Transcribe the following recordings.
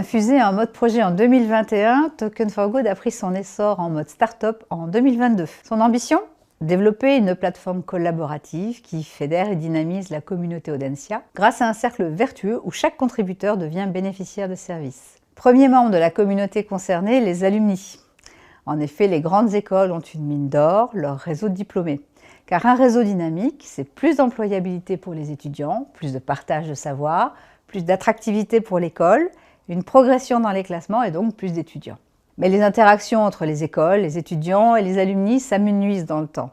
Infusé en mode projet en 2021, Token for Good a pris son essor en mode start-up en 2022. Son ambition ? Développer une plateforme collaborative qui fédère et dynamise la communauté Audencia grâce à un cercle vertueux où chaque contributeur devient bénéficiaire de services. Premier membre de la communauté concernée, les alumni. En effet, les grandes écoles ont une mine d'or, leur réseau de diplômés. Car un réseau dynamique, c'est plus d'employabilité pour les étudiants, plus de partage de savoir, plus d'attractivité pour l'école, une progression dans les classements et donc plus d'étudiants. Mais les interactions entre les écoles, les étudiants et les alumni s'amenuisent dans le temps.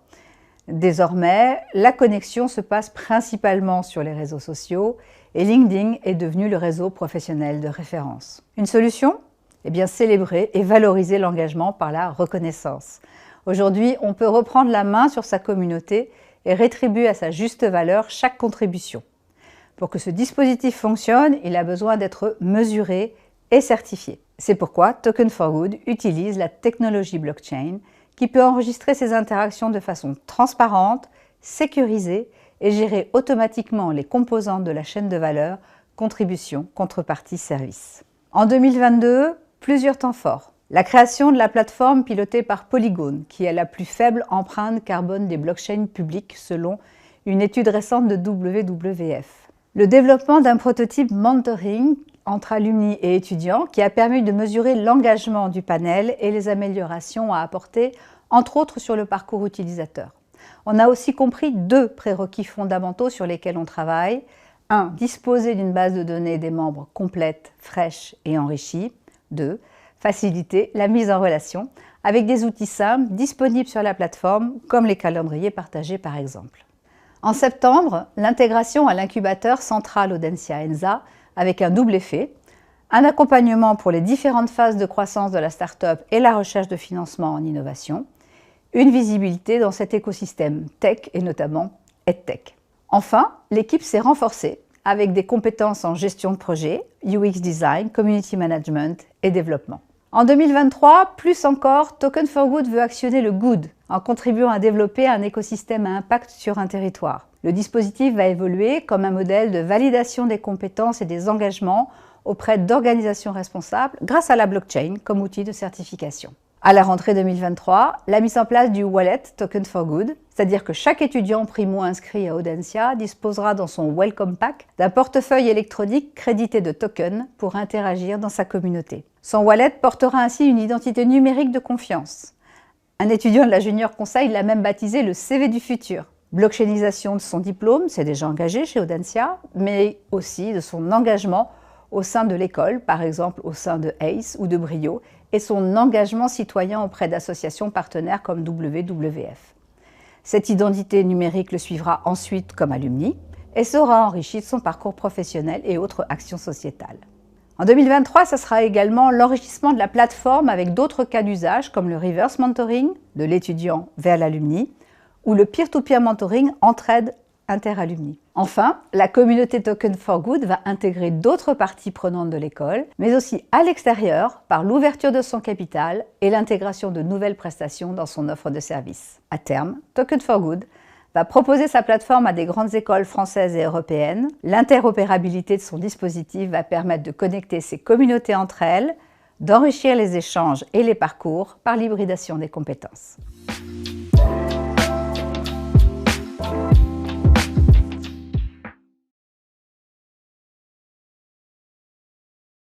Désormais, la connexion se passe principalement sur les réseaux sociaux et LinkedIn est devenu le réseau professionnel de référence. Une solution ? Eh bien, célébrer et valoriser l'engagement par la reconnaissance. Aujourd'hui, on peut reprendre la main sur sa communauté et rétribuer à sa juste valeur chaque contribution. Pour que ce dispositif fonctionne, il a besoin d'être mesuré et certifié. C'est pourquoi Token for Good utilise la technologie blockchain qui peut enregistrer ses interactions de façon transparente, sécurisée et gérer automatiquement les composantes de la chaîne de valeur, contribution, contrepartie, service. En 2022, plusieurs temps forts. La création de la plateforme pilotée par Polygon, qui a la plus faible empreinte carbone des blockchains publiques selon une étude récente de WWF. Le développement d'un prototype mentoring entre alumni et étudiants qui a permis de mesurer l'engagement du panel et les améliorations à apporter, entre autres sur le parcours utilisateur. On a aussi compris deux prérequis fondamentaux sur lesquels on travaille. 1. Disposer d'une base de données des membres complète, fraîche et enrichie. 2. Faciliter la mise en relation avec des outils simples disponibles sur la plateforme, comme les calendriers partagés par exemple. En septembre, l'intégration à l'incubateur central Audencia Enza avec un double effet, un accompagnement pour les différentes phases de croissance de la start-up et la recherche de financement en innovation, une visibilité dans cet écosystème tech et notamment EdTech. Enfin, l'équipe s'est renforcée avec des compétences en gestion de projet, UX design, community management et développement. En 2023, plus encore, Token for Good veut actionner le good en contribuant à développer un écosystème à impact sur un territoire. Le dispositif va évoluer comme un modèle de validation des compétences et des engagements auprès d'organisations responsables grâce à la blockchain comme outil de certification. À la rentrée 2023, la mise en place du wallet Token for Good, c'est-à-dire que chaque étudiant primo-inscrit à Audencia disposera dans son Welcome Pack d'un portefeuille électronique crédité de tokens pour interagir dans sa communauté. Son wallet portera ainsi une identité numérique de confiance. Un étudiant de la Junior Conseil l'a même baptisé le CV du futur. Blockchainisation de son diplôme, c'est déjà engagé chez Audencia, mais aussi de son engagement au sein de l'école, par exemple au sein de ACE ou de Brio, et son engagement citoyen auprès d'associations partenaires comme WWF. Cette identité numérique le suivra ensuite comme alumni et sera enrichie de son parcours professionnel et autres actions sociétales. En 2023, ce sera également l'enrichissement de la plateforme avec d'autres cas d'usage comme le reverse mentoring, de l'étudiant vers l'alumni, ou le peer-to-peer mentoring entraide interalumni. Enfin, la communauté Token for Good va intégrer d'autres parties prenantes de l'école, mais aussi à l'extérieur par l'ouverture de son capital et l'intégration de nouvelles prestations dans son offre de services. À terme, Token for Good va proposer sa plateforme à des grandes écoles françaises et européennes. L'interopérabilité de son dispositif va permettre de connecter ces communautés entre elles, d'enrichir les échanges et les parcours par l'hybridation des compétences.